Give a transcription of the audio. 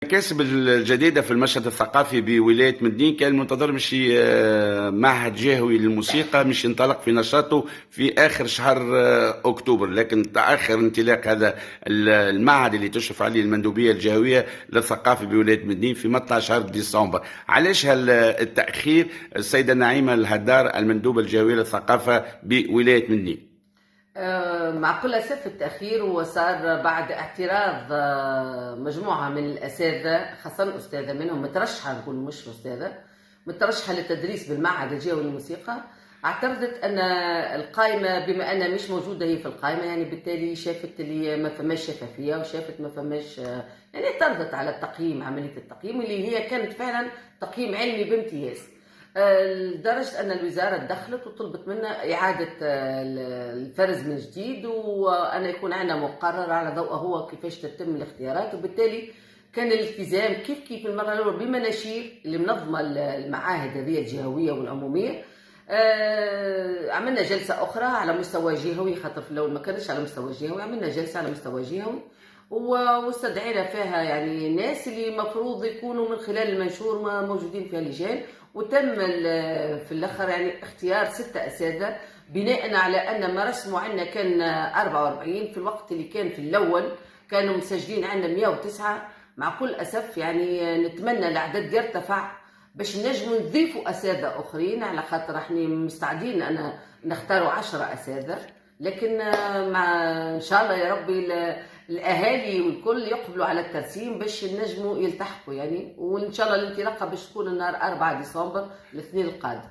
المكاسب الجديدة في المشهد الثقافي بولاية مدنين كان منتظر مشي معهد جهوي للموسيقى مش ينطلق في نشاطه في آخر شهر أكتوبر، لكن تأخر انطلاق هذا المعهد اللي تشرف عليه المندوبية الجهوية للثقافة بولاية مدنين في مطلع شهر ديسمبر. علاش التأخير؟ السيدة نعيمة الهدار المندوبة الجهوية للثقافة بولاية مدنين. مع كل أسف التأخير، وصار بعد اعتراض مجموعة من الأساتذة، خاصة أستاذة منهم مترشحة، نقول مش أستاذة مترشحة للتدريس بالمعهد الجهوي للموسيقى. اعترضت أن القائمة بما أنها مش موجودة هي في القائمة، يعني بالتالي شافت اللي ما فماش شفافية، وشافت ما فماش يعني اعترضت على التقييم، عملية التقييم اللي هي كانت فعلا تقييم علمي بامتياز، لدرجة أن الوزارة دخلت وطلبت منا إعادة الفرز من جديد، وأن يكون عندنا مقرر على ضوء هو كيفاش تتم الاختيارات. وبالتالي كان الالتزام كيف المرة الأولى بمناشير اللي منظمة المعاهد هذه الجهوية والعمومية. عملنا جلسة أخرى على مستوى جهوي، خاطر في الأول ما كانش على مستوى جهوي، عملنا جلسة على مستوى جهوي واستدعينا فيها يعني الناس اللي المفروض يكونوا من خلال المنشور موجودين فيها لجان، وتم في الاخر يعني اختيار 6 اساتذه بناء على ان ما رسموا عندنا كان 44 في الوقت اللي كان في الاول كانوا مسجلين عندنا 109. مع كل اسف يعني نتمنى الاعداد يرتفع باش نجموا نضيفوا اساتذه اخرين، على خاطر احنا مستعدين ان نختاروا 10 اساتذه، لكن مع ان شاء الله يا ربي الاهالي والكل يقبلوا على الترسيم باش نجموا يلتحقوا يعني، وان شاء الله الانطلاقه باش تكون النهار 4 ديسمبر الاثنين القادم.